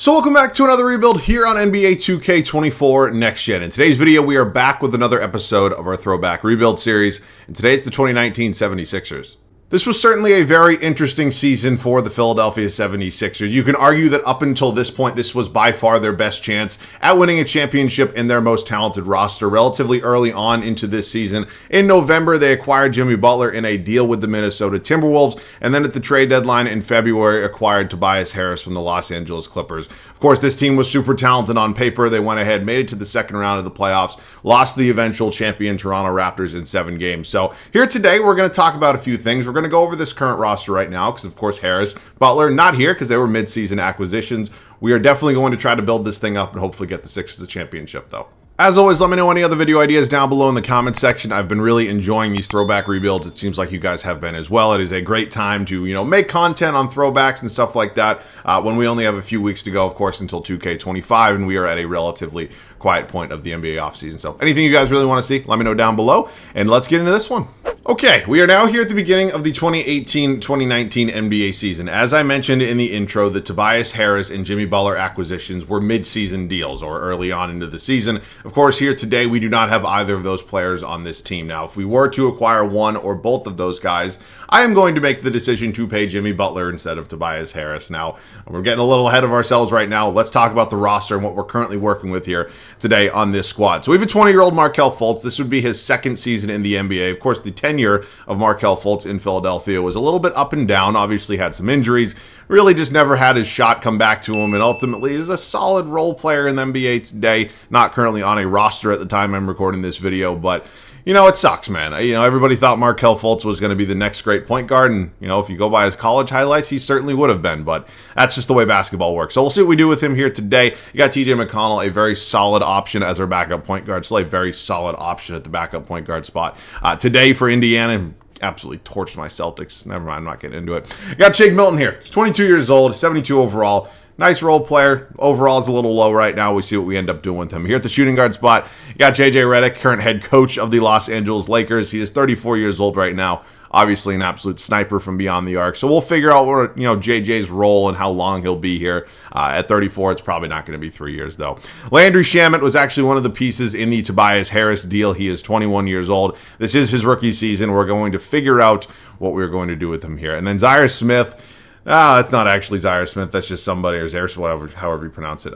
So welcome back to another rebuild here on NBA 2K24 Next Gen. In today's video, we are back with another episode of our Throwback Rebuild series, and today it's the 2019 76ers. This was certainly a very interesting season for the Philadelphia 76ers. You can argue that up until this point, this was by far their best chance at winning a championship in their most talented roster relatively early on into this season. In November, they acquired Jimmy Butler in a deal with the Minnesota Timberwolves, and then at the trade deadline in February, acquired Tobias Harris from the Los Angeles Clippers. Of course, this team was super talented on paper. They went ahead, made it to the second round of the playoffs, lost the eventual champion Toronto Raptors in 7 games. So here today, we're going to talk about a few things. We're going to go over this current roster right now because, of course, Harris, Butler, not here because they were mid-season acquisitions. We are definitely going to try to build this thing up and hopefully get the Sixers a championship, though. As always, let me know any other video ideas down below in the comments section. I've been really enjoying these throwback rebuilds. It seems like you guys have been as well. It is a great time to, make content on throwbacks and stuff like that when we only have a few weeks to go, of course, until 2K25, and we are at a relatively quiet point of the NBA offseason. So anything you guys really want to see, let me know down below, and let's get into this one. Okay, we are now here at the beginning of the 2018-2019 NBA season. As I mentioned in the intro, the Tobias Harris and Jimmy Butler acquisitions were mid-season deals or early on into the season. Of course, here today, we do not have either of those players on this team. Now, if we were to acquire one or both of those guys, I am going to make the decision to pay Jimmy Butler instead of Tobias Harris. Now, we're getting a little ahead of ourselves right now. Let's talk about the roster and what we're currently working with here today on this squad. So we have a 20-year-old Markelle Fultz. This would be his second season in the NBA. Of course, the tenure of Markelle Fultz in Philadelphia was a little bit up and down. Obviously had some injuries. Really just never had his shot come back to him, and ultimately is a solid role player in the NBA today. Not currently on a roster at the time I'm recording this video, but it sucks, man. Everybody thought Markelle Fultz was going to be the next great point guard, and, if you go by his college highlights, he certainly would have been, but that's just the way basketball works. So we'll see what we do with him here today. You got TJ McConnell, a very solid option as our backup point guard. Still a very solid option at the backup point guard spot. Today for Indiana, absolutely torched my Celtics. Never mind, I'm not getting into it. Got Shake Milton here. He's 22 years old, 72 overall. Nice role player. Overall is a little low right now. We see what we end up doing with him. Here at the shooting guard spot, you got JJ Redick, current head coach of the Los Angeles Lakers. He is 34 years old right now. Obviously an absolute sniper from beyond the arc. So we'll figure out what, JJ's role and how long he'll be here. At 34, it's probably not going to be 3 years, though. Landry Shamet was actually one of the pieces in the Tobias Harris deal. He is 21 years old. This is his rookie season. We're going to figure out what we're going to do with him here. And then Zaire Smith. That's not actually Zaire Smith. That's just somebody, or Zaire, however you pronounce it.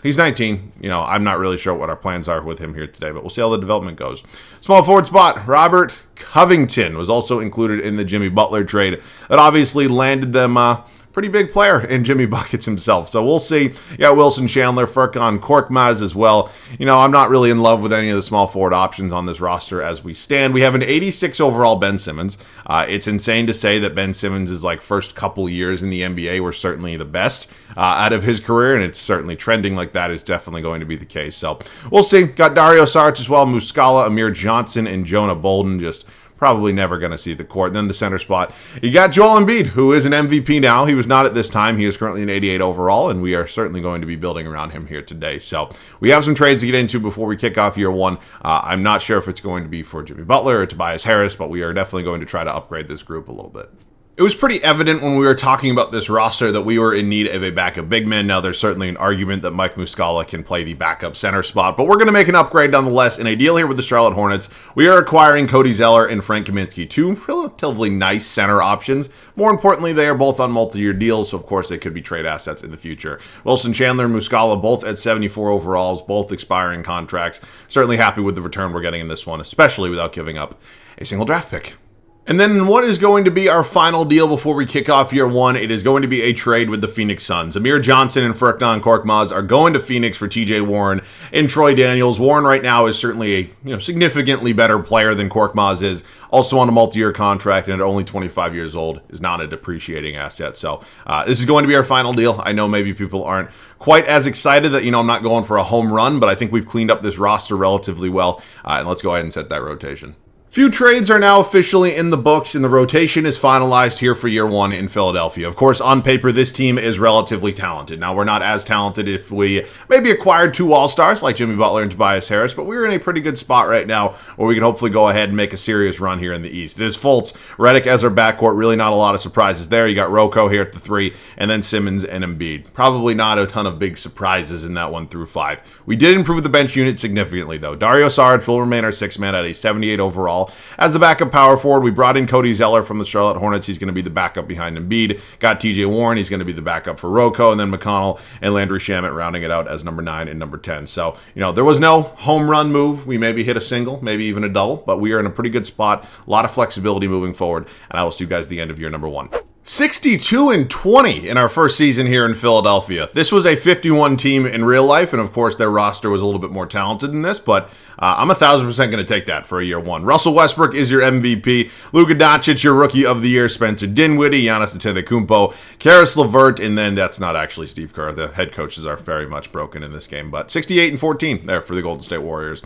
He's 19. I'm not really sure what our plans are with him here today, but we'll see how the development goes. Small forward spot, Robert Covington was also included in the Jimmy Butler trade. That obviously landed them pretty big player in Jimmy Buckets himself. So we'll see. You got Wilson Chandler, Furkan Korkmaz as well. I'm not really in love with any of the small forward options on this roster as we stand. We have an 86 overall Ben Simmons. It's insane to say that Ben Simmons' first couple years in the NBA were certainly the best out of his career, and it's certainly trending like that is definitely going to be the case. So we'll see. Got Dario Saric as well, Muscala, Amir Johnson, and Jonah Bolden. Just probably never going to see the court. And then the center spot, you got Joel Embiid, who is an MVP now. He was not at this time. He is currently an 88 overall, and we are certainly going to be building around him here today. So we have some trades to get into before we kick off year one. I'm not sure if it's going to be for Jimmy Butler or Tobias Harris, but we are definitely going to try to upgrade this group a little bit. It was pretty evident when we were talking about this roster that we were in need of a backup big man. Now, there's certainly an argument that Mike Muscala can play the backup center spot, but we're going to make an upgrade nonetheless. In a deal here with the Charlotte Hornets, we are acquiring Cody Zeller and Frank Kaminsky, two relatively nice center options. More importantly, they are both on multi-year deals, so of course they could be trade assets in the future. Wilson Chandler and Muscala both at 74 overalls, both expiring contracts. Certainly happy with the return we're getting in this one, especially without giving up a single draft pick. And then what is going to be our final deal before we kick off year one? It is going to be a trade with the Phoenix Suns. Amir Johnson and Furkan Korkmaz are going to Phoenix for TJ Warren and Troy Daniels. Warren right now is certainly a significantly better player than Korkmaz is. Also on a multi-year contract, and at only 25 years old is not a depreciating asset. So this is going to be our final deal. I know maybe people aren't quite as excited that, I'm not going for a home run, but I think we've cleaned up this roster relatively well. And let's go ahead and set that rotation. Few trades are now officially in the books, and the rotation is finalized here for year one in Philadelphia. Of course, on paper, this team is relatively talented. Now, we're not as talented if we maybe acquired two All-Stars like Jimmy Butler and Tobias Harris, but we're in a pretty good spot right now where we can hopefully go ahead and make a serious run here in the East. It is Fultz, Redick as our backcourt. Really not a lot of surprises there. You got Rocco here at the 3, and then Simmons and Embiid. Probably not a ton of big surprises in that 1 through 5. We did improve the bench unit significantly, though. Dario Saric will remain our 6th man at a 78 overall. As the backup power forward, we brought in Cody Zeller from the Charlotte Hornets. He's going to be the backup behind Embiid. Got TJ Warren. He's going to be the backup for Rocco. And then McConnell and Landry Shamet rounding it out as number 9 and number 10. So, there was no home run move. We maybe hit a single, maybe even a double, but we are in a pretty good spot. A lot of flexibility moving forward. And I will see you guys at the end of year number 1. 62-20 in our first season here in Philadelphia. This was a 51 team in real life, and of course their roster was a little bit more talented than this, but I'm 1,000% going to take that for a year 1. Russell Westbrook is your MVP. Luka Doncic, your Rookie of the Year. Spencer Dinwiddie, Giannis Antetokounmpo, Karis LeVert, and then that's not actually Steve Kerr. The head coaches are very much broken in this game, but 68-14 there for the Golden State Warriors.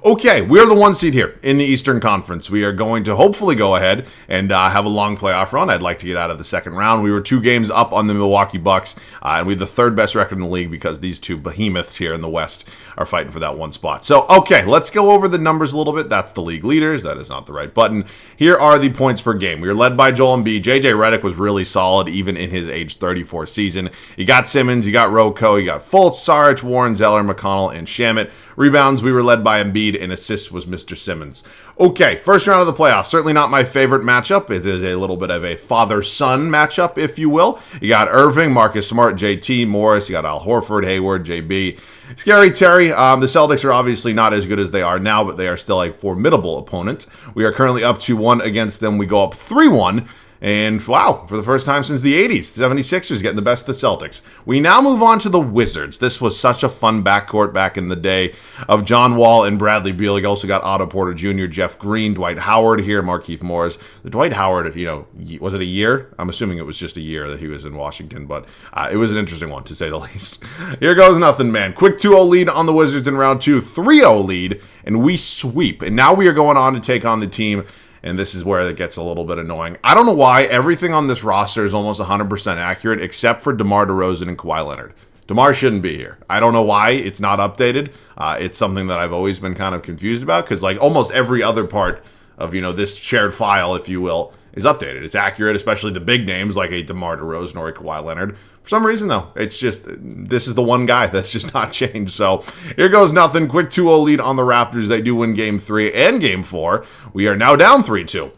Okay, we are the 1 seed here in the Eastern Conference. We are going to hopefully go ahead and have a long playoff run. I'd like to get out of the second round. We were 2 games up on the Milwaukee Bucks, and we have the 3rd best record in the league because these 2 behemoths here in the West are fighting for that 1 spot. So, okay, let's go over the numbers a little bit. That's the league leaders. That is not the right button. Here are the points per game. We are led by Joel Embiid. JJ Redick was really solid even in his age 34 season. You got Simmons, you got Rocco, you got Fultz, Saric, Warren, Zeller, McConnell, and Shamet. Rebounds, we were led by Embiid, and assists was Mr. Simmons. Okay, first round of the playoffs. Certainly not my favorite matchup. It is a little bit of a father-son matchup, if you will. You got Irving, Marcus Smart, JT, Morris. You got Al Horford, Hayward, JB. Scary Terry. The Celtics are obviously not as good as they are now, but they are still a formidable opponent. We are currently up 2-1 against them. We go up 3-1. And wow, for the first time since the 80s, 76ers getting the best of the Celtics. We now move on to the Wizards. This was such a fun backcourt back in the day of John Wall and Bradley Beal. You also got Otto Porter Jr., Jeff Green, Dwight Howard here, Markieff Morris. The Dwight Howard, was it a year? I'm assuming it was just a year that he was in Washington, but it was an interesting one, to say the least. Here goes nothing, man. Quick 2-0 lead on the Wizards in round 2, 3-0 lead, and we sweep. And now we are going on to take on the team. And this is where it gets a little bit annoying. I don't know why everything on this roster is almost 100% accurate except for DeMar DeRozan and Kawhi Leonard. DeMar shouldn't be here. I don't know why it's not updated. It's something that I've always been kind of confused about because like almost every other part of, this shared file, if you will, is updated. It's accurate, especially the big names like a DeMar DeRozan or a Kawhi Leonard. For some reason, though, it's just, this is the one guy that's just not changed. So here goes nothing. Quick 2-0 lead on the Raptors. They do win Game 3 and Game 4. We are now down 3-2.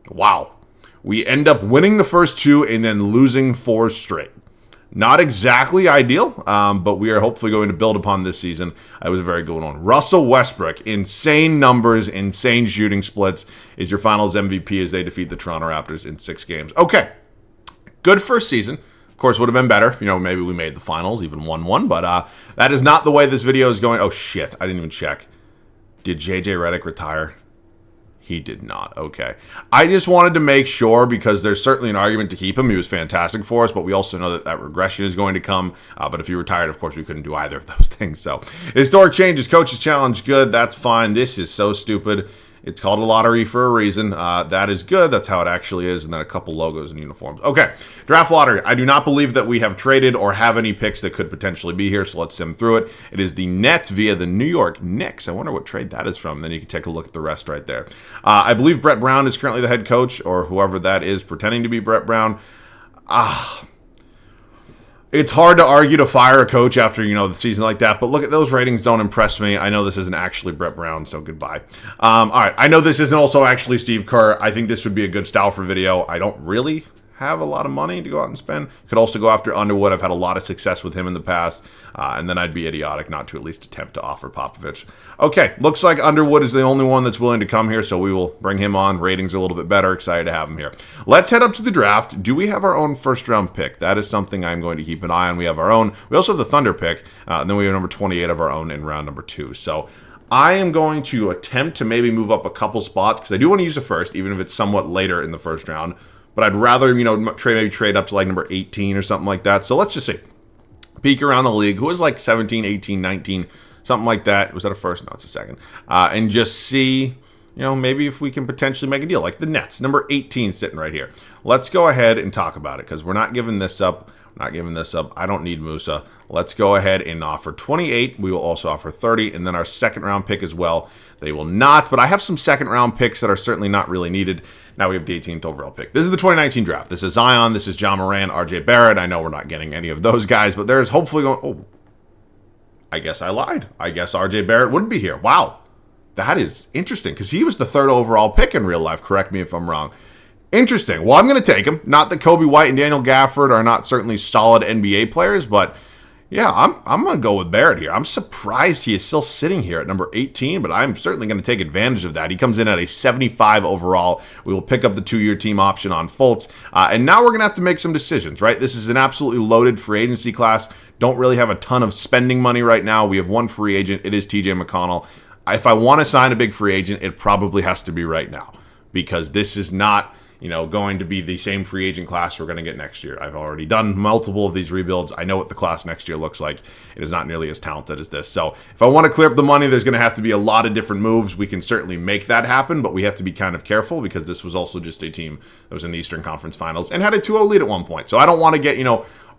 Wow. We end up winning the first 2 and then losing 4 straight. Not exactly ideal, but we are hopefully going to build upon this season. It was a very good one. Russell Westbrook, insane numbers, insane shooting splits, is your finals MVP as they defeat the Toronto Raptors in 6 games. Okay, good first season. Of course, would have been better. Maybe we made the finals, even 1-1, but that is not the way this video is going. Oh, shit, I didn't even check. Did JJ Redick retire? He did not. Okay. I just wanted to make sure because there's certainly an argument to keep him. He was fantastic for us, but we also know that that regression is going to come. But if he retired, of course, we couldn't do either of those things. So, historic changes. Coach's challenge, good. That's fine. This is so stupid. It's called a lottery for a reason. That is good. That's how it actually is. And then a couple logos and uniforms. Okay. Draft lottery. I do not believe that we have traded or have any picks that could potentially be here. So let's sim through it. It is the Nets via the New York Knicks. I wonder what trade that is from. Then you can take a look at the rest right there. I believe Brett Brown is currently the head coach or whoever that is pretending to be Brett Brown. It's hard to argue to fire a coach after, the season like that. But look at those ratings don't impress me. I know this isn't actually Brett Brown, so goodbye. All right. I know this isn't also actually Steve Kerr. I think this would be a good style for video. I don't really have a lot of money to go out and spend. Could also go after Underwood. I've had a lot of success with him in the past. And then I'd be idiotic not to at least attempt to offer Popovich. Okay, looks like Underwood is the only one that's willing to come here, so we will bring him on. Ratings are a little bit better. Excited to have him here. Let's head up to the draft. Do we have our own first-round pick? That is something I'm going to keep an eye on. We have our own. We also have the Thunder pick, and then we have number 28 of our own in round number 2. So I am going to attempt to maybe move up a couple spots, because I do want to use a first, even if it's somewhat later in the first round. But I'd rather, maybe trade up to like number 18 or something like that. So let's just see. Peek around the league. Who was like 17, 18, 19, something like that. Was that a first? No, it's a second. And just see maybe if we can potentially make a deal, like the Nets, number 18 sitting right here. Let's go ahead and talk about it because we're not giving this up. Not giving this up. I don't need Massa. Let's go ahead and offer 28. We will also offer 30, and then our second round pick as well. They will not, but I have some second round picks that are certainly not really needed. Now we have the 18th overall pick. This is the 2019 draft. This is Zion. This is John Moran, RJ Barrett. I know we're not getting any of those guys, but there's hopefully going. Oh, I guess I lied. I guess RJ Barrett would be here. Wow. That is interesting because he was the 3rd overall pick in real life. Correct me if I'm wrong. Interesting. Well, I'm going to take him. Not that Kobe White and Daniel Gafford are not certainly solid NBA players, but yeah, I'm going to go with Barrett here. I'm surprised he is still sitting here at number 18, but I'm certainly going to take advantage of that. He comes in at a 75 overall. We will pick up the 2-year team option on Fultz. And now we're going to have to make some decisions, right? This is an absolutely loaded free agency class. Don't really have a ton of spending money right now. We have one free agent. It is TJ McConnell. If I want to sign a big free agent, it probably has to be right now because this is not going to be the same free agent class we're going to get next year. I've already done multiple of these rebuilds. I know what the class next year looks like. It is not nearly as talented as this. So if I want to clear up the money, there's going to have to be a lot of different moves. We can certainly make that happen, but we have to be kind of careful because this was also just a team that was in the Eastern Conference Finals and had a 2-0 lead at one point. So I don't want to get,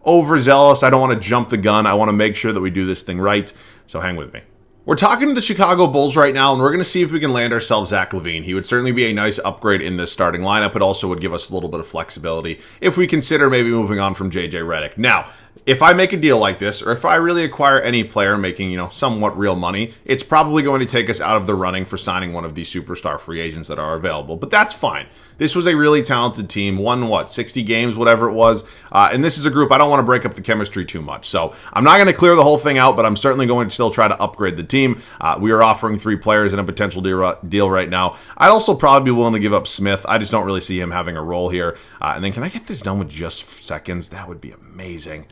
overzealous. I don't want to jump the gun. I want to make sure that we do this thing right. So hang with me. We're talking to the Chicago Bulls right now, and we're going to see if we can land ourselves Zach LaVine. He would certainly be a nice upgrade in this starting lineup. It also would give us a little bit of flexibility if we consider maybe moving on from JJ Redick. Now, if I make a deal like this, or if I really acquire any player making, somewhat real money, it's probably going to take us out of the running for signing one of these superstar free agents that are available. But that's fine. This was a really talented team, won 60 games, whatever it was. And this is a group, I don't want to break up the chemistry too much. So I'm not going to clear the whole thing out, but I'm certainly going to still try to upgrade the team. We are offering 3 players in a potential deal right now. I'd also probably be willing to give up Smith. I just don't really see him having a role here. And then can I get this done with just seconds? That would be amazing.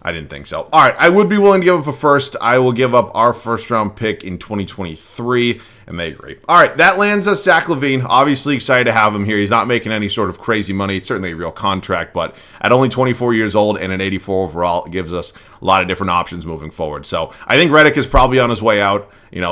I didn't think so. All right, I would be willing to give up a first. I will give up our first-round pick in 2023, and they agree. All right, that lands us Zach LaVine. Obviously excited to have him here. He's not making any sort of crazy money. It's certainly a real contract, but at only 24 years old and an 84 overall, it gives us a lot of different options moving forward. So I think Redick is probably on his way out.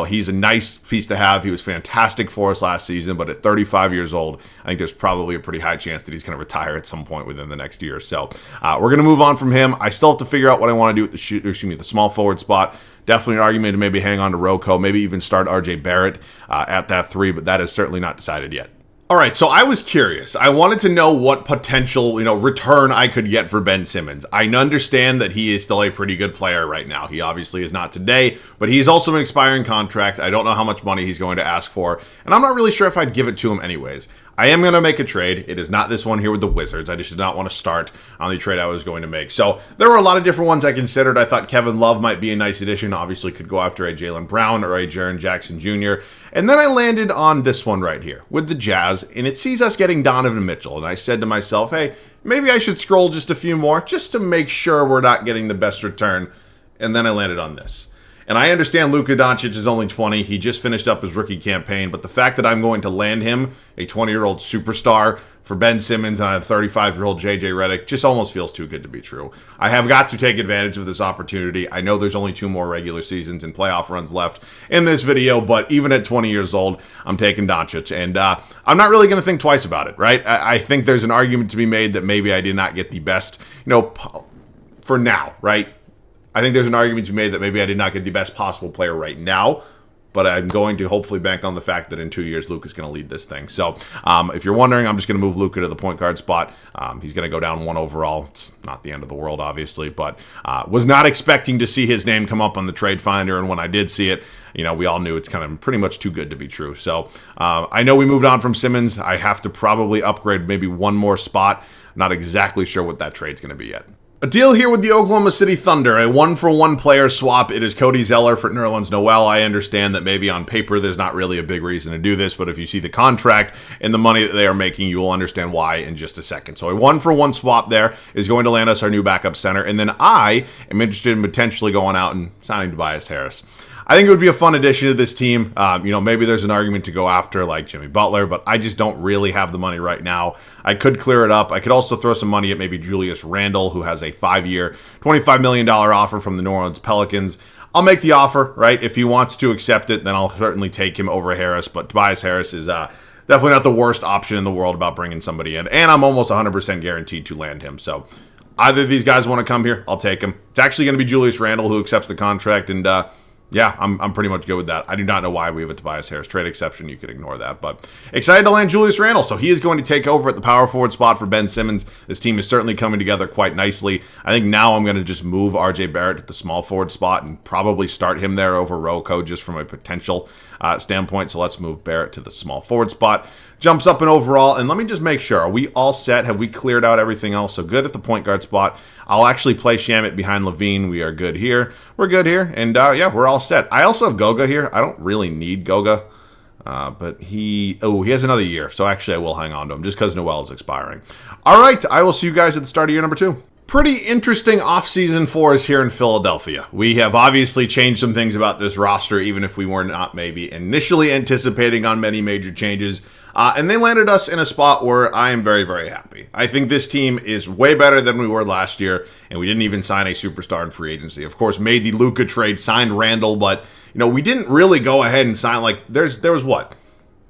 He's a nice piece to have. He was fantastic for us last season, but at 35 years old, I think there's probably a pretty high chance that he's going to retire at some point within the next year. So we're going to move on from him. I still have to figure out what I want to do with the small forward spot. Definitely an argument to maybe hang on to Rocco, maybe even start RJ Barrett at that 3, but that is certainly not decided yet. All right, so I was curious. I wanted to know what potential, return I could get for Ben Simmons. I understand that he is still a pretty good player right now. He obviously is not today, but he's also an expiring contract. I don't know how much money he's going to ask for, and I'm not really sure if I'd give it to him anyways. I am going to make a trade. It is not this one here with the Wizards. I just did not want to start on the trade I was going to make. So there were a lot of different ones I considered. I thought Kevin Love might be a nice addition. Obviously could go after a Jaylen Brown or a Jaren Jackson Jr. And then I landed on this one right here with the Jazz, and it sees us getting Donovan Mitchell. And I said to myself, hey, maybe I should scroll just a few more just to make sure we're not getting the best return. And then I landed on this. And I understand Luka Doncic is only 20. He just finished up his rookie campaign. But the fact that I'm going to land him, a 20-year-old superstar, for Ben Simmons and a 35-year-old JJ Redick just almost feels too good to be true. I have got to take advantage of this opportunity. I know there's only 2 more regular seasons and playoff runs left in this video, but even at 20 years old, I'm taking Doncic. And I'm not really going to think twice about it, right? I think there's an argument to be made that maybe I did not get the best, for now, right? I think there's an argument to be made that maybe I did not get the best possible player right now, but I'm going to hopefully bank on the fact that in 2 years, Luka's going to lead this thing. So if you're wondering, I'm just going to move Luka to the point guard spot. He's going to go down 1 overall. It's not the end of the world, obviously, but was not expecting to see his name come up on the trade finder. And when I did see it, we all knew it's kind of pretty much too good to be true. So I know we moved on from Simmons. I have to probably upgrade maybe 1 more spot. Not exactly sure what that trade's going to be yet. A deal here with the Oklahoma City Thunder, a 1-for-1 player swap. It is Cody Zeller for Nerlens Noel. I understand that maybe on paper there's not really a big reason to do this, but if you see the contract and the money that they are making, you will understand why in just a second. So a 1-for-1 swap there is going to land us our new backup center, and then I am interested in potentially going out and signing Tobias Harris. I think it would be a fun addition to this team. Maybe there's an argument to go after like Jimmy Butler, but I just don't really have the money right now. I could clear it up. I could also throw some money at maybe Julius Randle, who has a 5-year, $25 million offer from the New Orleans Pelicans. I'll make the offer, right? If he wants to accept it, then I'll certainly take him over Harris. But Tobias Harris is definitely not the worst option in the world about bringing somebody in. And I'm almost 100% guaranteed to land him. So either of these guys want to come here, I'll take him. It's actually going to be Julius Randle who accepts the contract. And yeah, I'm pretty much good with that. I do not know why we have a Tobias Harris trade exception. You could ignore that. But excited to land Julius Randle. So he is going to take over at the power forward spot for Ben Simmons. This team is certainly coming together quite nicely. I think now I'm going to just move RJ Barrett to the small forward spot and probably start him there over Rocco just from a potential standpoint. So let's move Barrett to the small forward spot. Jumps up in overall. And let me just make sure. Are we all set? Have we cleared out everything else? So good at the point guard spot. I'll actually play Shamet behind LaVine. We are good here. We're good here. And yeah, we're all set. I also have Goga here. I don't really need Goga. But he has another year. So actually I will hang on to him just because Noel is expiring. All right. I will see you guys at the start of year number 2. Pretty interesting offseason for us here in Philadelphia. We have obviously changed some things about this roster, even if we were not maybe initially anticipating on many major changes. And they landed us in a spot where I am very, very happy. I think this team is way better than we were last year, and we didn't even sign a superstar in free agency. Of course, made the Luka trade, signed Randall, but we didn't really go ahead and sign there was what?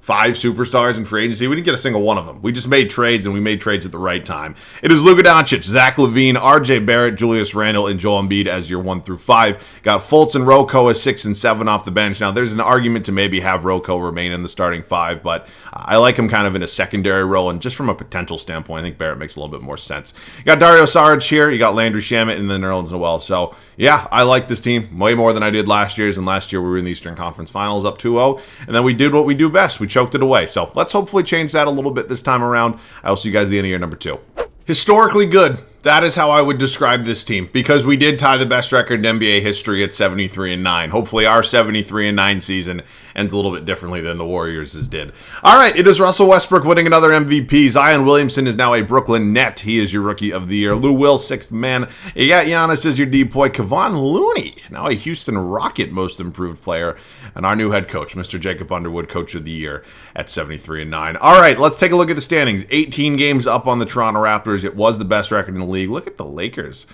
5 superstars in free agency. We didn't get a single one of them. We just made trades, and we made trades at the right time. It is Luka Doncic, Zach LaVine, RJ Barrett, Julius Randle, and Joel Embiid as your 1 through 5. Got Fultz and Rocco as 6 and 7 off the bench. Now, there's an argument to maybe have Rocco remain in the starting 5, but I like him kind of in a secondary role, and just from a potential standpoint, I think Barrett makes a little bit more sense. You got Dario Saric here. You got Landry Shamet, and then Nerlens Noel. So, yeah, I like this team way more than I did last year's, and last year we were in the Eastern Conference Finals up 2-0, and then we did what we do best. We choked it away. So let's hopefully change that a little bit this time around. I will see you guys at the end of year number 2. Historically good. That is how I would describe this team, because we did tie the best record in NBA history at 73-9. Hopefully our 73-9 season ends a little bit differently than the Warriors' did. All right, it is Russell Westbrook winning another MVP. Zion Williamson is now a Brooklyn Net. He is your Rookie of the Year. Lou Will, 6th man. You got Giannis as your D-boy. Kevon Looney, now a Houston Rocket Most Improved Player. And our new head coach, Mr. Jacob Underwood, Coach of the Year at 73-9. All right, let's take a look at the standings. 18 games up on the Toronto Raptors. It was the best record in the league. Look at the Lakers.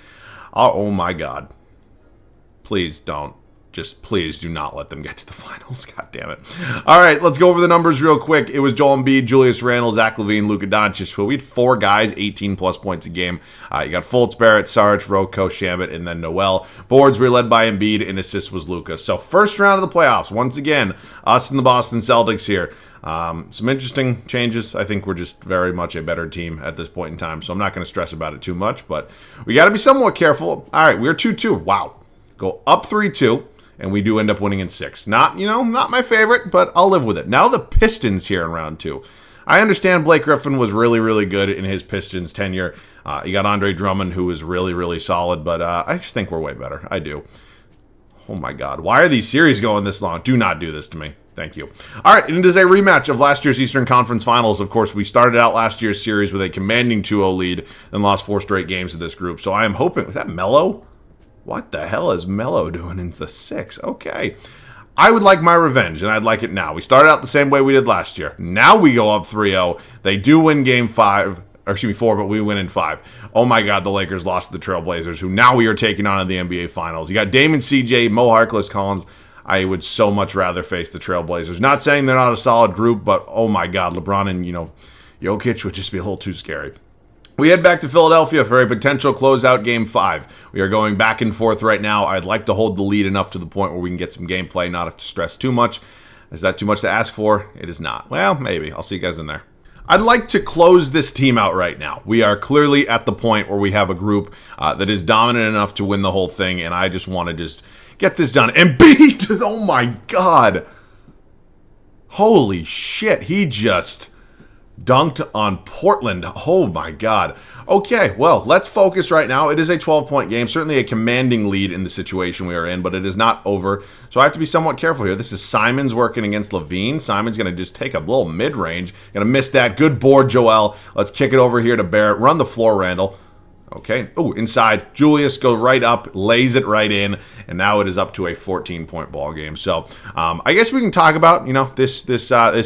Oh my God. Please don't. Just please do not let them get to the finals. God damn it. All right, let's go over the numbers real quick. It was Joel Embiid, Julius Randle, Zach LaVine, Luka Doncic. So we had 4 guys, 18-plus points a game. You got Fultz, Barrett, Saric, Rocco, Shamet, and then Noel. Boards were led by Embiid, and assists was Luka. So first round of the playoffs. Once again, us and the Boston Celtics here. Some interesting changes. I think we're just very much a better team at this point in time, so I'm not going to stress about it too much, but we got to be somewhat careful. All right, we're 2-2. Wow. Go up 3-2. And we do end up winning in 6. Not my favorite, but I'll live with it. Now the Pistons here in round 2. I understand Blake Griffin was really, really good in his Pistons tenure. You got Andre Drummond, who is really, really solid, but I just think we're way better. I do. Oh my God. Why are these series going this long? Do not do this to me. Thank you. All right, and it is a rematch of last year's Eastern Conference Finals. Of course, we started out last year's series with a commanding 2-0 lead and lost 4 straight games to this group. So I am hoping, was that Melo? What the hell is Melo doing in the 6? Okay. I would like my revenge, and I'd like it now. We started out the same way we did last year. Now we go up 3-0. They do win game 4, but we win in 5. Oh my God, the Lakers lost to the Trailblazers, who now we are taking on in the NBA Finals. You got Damon CJ, Mo Harkless, Collins. I would so much rather face the Trailblazers. Not saying they're not a solid group, but oh my God, LeBron and, Jokic would just be a little too scary. We head back to Philadelphia for a potential closeout game 5. We are going back and forth right now. I'd like to hold the lead enough to the point where we can get some gameplay, not have to stress too much. Is that too much to ask for? It is not. Well, maybe. I'll see you guys in there. I'd like to close this team out right now. We are clearly at the point where we have a group that is dominant enough to win the whole thing, and I just want to get this done. And beat! Oh my God. Holy shit. He just dunked on Portland. Oh my God. Okay, well, let's focus right now. It is a 12-point game, certainly a commanding lead in the situation we are in, but it is not over. So I have to be somewhat careful here. This is Simons working against LaVine. Simon's going to just take a little mid-range. Going to miss that. Good board, Joel. Let's kick it over here to Barrett. Run the floor, Randall. Okay. Oh, inside. Julius go right up, lays it right in. and now it is up to a 14-point ball game. So I guess we can talk about, this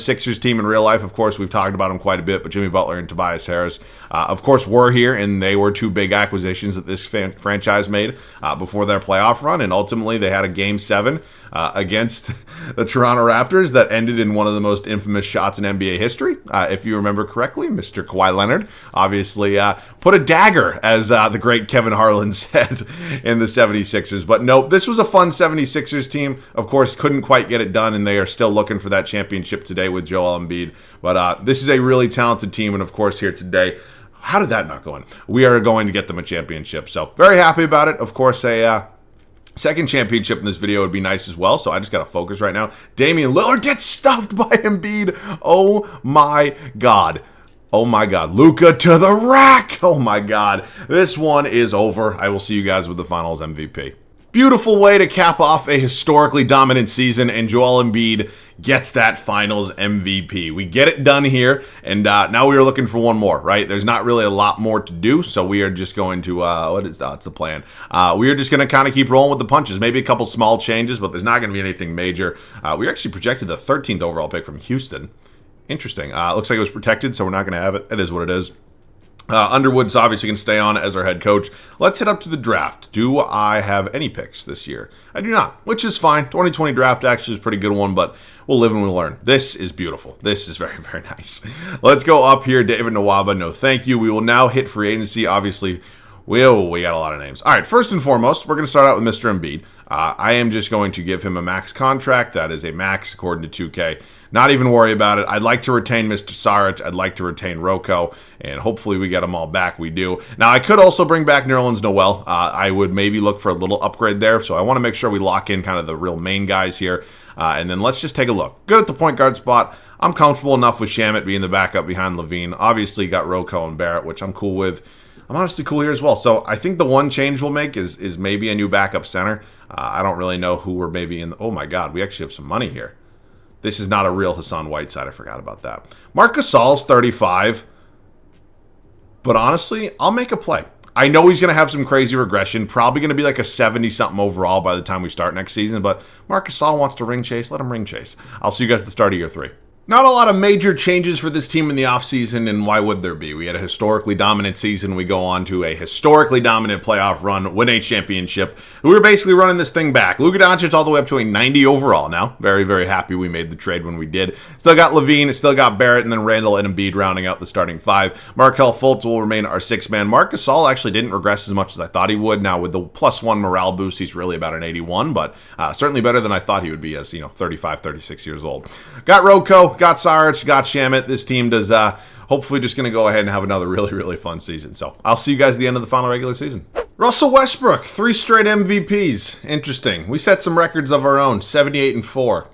Sixers team in real life. Of course, we've talked about them quite a bit, but Jimmy Butler and Tobias Harris, of course, were here, and they were two big acquisitions that this franchise made before their playoff run, and ultimately they had a Game 7 against the Toronto Raptors that ended in one of the most infamous shots in NBA history. If you remember correctly, Mr. Kawhi Leonard obviously put a dagger, as the great Kevin Harlan said, in the 76ers. But nope, this was a fun 76ers team. Of course, couldn't quite get it done, and they are still looking for that championship today with Joel Embiid. But this is a really talented team, and of course here today, how did that not go in? We are going to get them a championship. So very happy about it. Of course, a second championship in this video would be nice as well, so I just got to focus right now. Damian Lillard gets stuffed by Embiid. Oh my God. Oh my God. Luka to the rack. Oh my God. This one is over. I will see you guys with the finals MVP. Beautiful way to cap off a historically dominant season, and Joel Embiid gets that finals MVP. We get it done here, and now we are looking for one more, right? There's not really a lot more to do, so we are just going to, what's the plan? We are just going to kind of keep rolling with the punches. Maybe a couple small changes, but there's not going to be anything major. We actually projected the 13th overall pick from Houston. Interesting. Looks like it was protected, so we're not going to have it. It is what it is. Underwood's obviously going to stay on as our head coach. Let's head up to the draft. Do I have any picks this year? I do not, which is fine. 2020 draft actually is a pretty good one, but we'll live and we'll learn. This is beautiful. This is very, very nice. Let's go up here. David Nwaba, no thank you. We will now hit free agency. Obviously, we got a lot of names. All right, first and foremost, we're going to start out with Mr. Embiid. I am just going to give him a max contract. That is a max according to 2K. Not even worry about it. I'd like to retain Mr. Saric. I'd like to retain Rocco, and hopefully we get them all back. We do. Now, I could also bring back Nerlens Noel. I would maybe look for a little upgrade there, so I want to make sure we lock in kind of the real main guys here, and then let's just take a look. Good at the point guard spot. I'm comfortable enough with Shamet being the backup behind LaVine. Obviously, got Rocco and Barrett, which I'm cool with. I'm honestly cool here as well. So I think the one change we'll make is maybe a new backup center. I don't really know who we're maybe in. Oh, my God. We actually have some money here. This is not a real Hassan Whiteside. I forgot about that. Marc Gasol's 35. But honestly, I'll make a play. I know he's going to have some crazy regression. Probably going to be like a 70-something overall by the time we start next season. But Marc Gasol wants to ring chase. Let him ring chase. I'll see you guys at the start of year 3. Not a lot of major changes for this team in the offseason, and why would there be? We had a historically dominant season. We go on to a historically dominant playoff run, win a championship. We were basically running this thing back. Luka Doncic all the way up to a 90 overall now. Very, very happy we made the trade when we did. Still got LaVine, still got Barrett, and then Randall and Embiid rounding out the starting 5. Markelle Fultz will remain our 6th man. Marc Gasol actually didn't regress as much as I thought he would. Now with the +1 morale boost, he's really about an 81, but certainly better than I thought he would be as, 35, 36 years old. Got Rocco, got Saric, got Shamet. This team does hopefully just going to go ahead and have another really, really fun season. So I'll see you guys at the end of the final regular season. Russell Westbrook, 3 straight MVPs. Interesting. We set some records of our own, 78-4.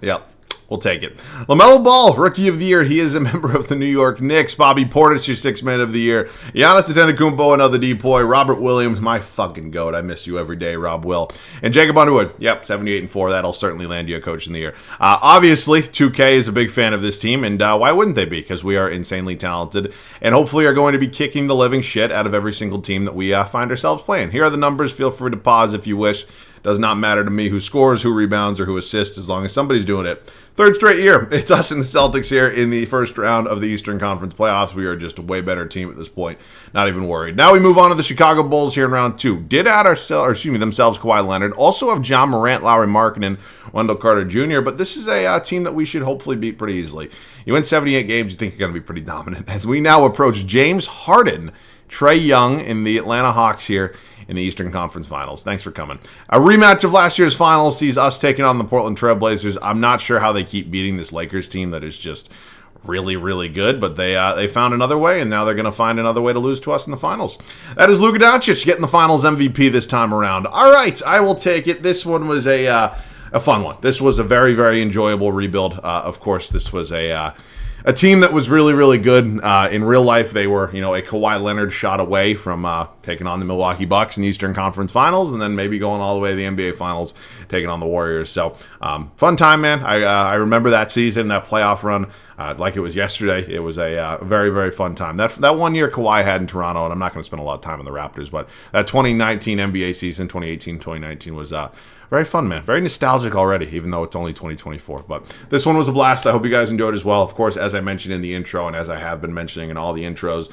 Yep. We'll take it. LaMelo Ball, Rookie of the Year. He is a member of the New York Knicks. Bobby Portis, your 6th man of the year. Giannis Antetokounmpo, another depoy. Robert Williams, my fucking goat. I miss you every day, Rob Will. And Jacob Underwood. Yep, 78-4. That'll certainly land you a Coach in the Year. Obviously, 2K is a big fan of this team, and why wouldn't they be? Because we are insanely talented, and hopefully are going to be kicking the living shit out of every single team that we find ourselves playing. Here are the numbers. Feel free to pause if you wish. Does not matter to me who scores, who rebounds, or who assists, as long as somebody's doing it. 3rd straight year. It's us and the Celtics here in the first round of the Eastern Conference playoffs. We are just a way better team at this point. Not even worried. Now we move on to the Chicago Bulls here in round 2. Did add themselves Kawhi Leonard. Also have John Morant, Lauri Markkanen, Wendell Carter Jr., but this is a team that we should hopefully beat pretty easily. You win 78 games, you think you're going to be pretty dominant. As we now approach James Harden, Trae Young, in the Atlanta Hawks here in the Eastern Conference Finals. Thanks for coming. A rematch of last year's finals sees us taking on the Portland Trail Blazers. I'm not sure how they keep beating this Lakers team that is just really, really good, but they found another way, and now they're going to find another way to lose to us in the finals. That is Luka Doncic getting the finals MVP this time around. All right, I will take it. This one was a fun one. This was a very, very enjoyable rebuild. Of course, this was a team that was really, really good. In real life, they were, a Kawhi Leonard shot away from taking on the Milwaukee Bucks in the Eastern Conference Finals, and then maybe going all the way to the NBA Finals, taking on the Warriors. So fun time, man. I remember that season, that playoff run, like it was yesterday. It was a very, very fun time. That 1 year Kawhi had in Toronto, and I'm not going to spend a lot of time on the Raptors, but that 2019 NBA season, 2018-2019 was very fun, man. Very nostalgic already, even though it's only 2024. But this one was a blast. I hope you guys enjoyed as well. Of course, as I mentioned in the intro, and as I have been mentioning in all the intros,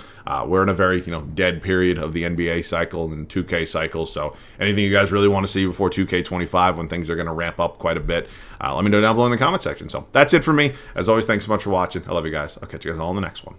we're in a very dead period of the NBA cycle and 2K cycle. So anything you guys really want to see before 2K25, when things are going to ramp up quite a bit, let me know down below in the comment section. So that's it for me. As always, thanks so much for watching. I love you guys. I'll catch you guys all in the next one.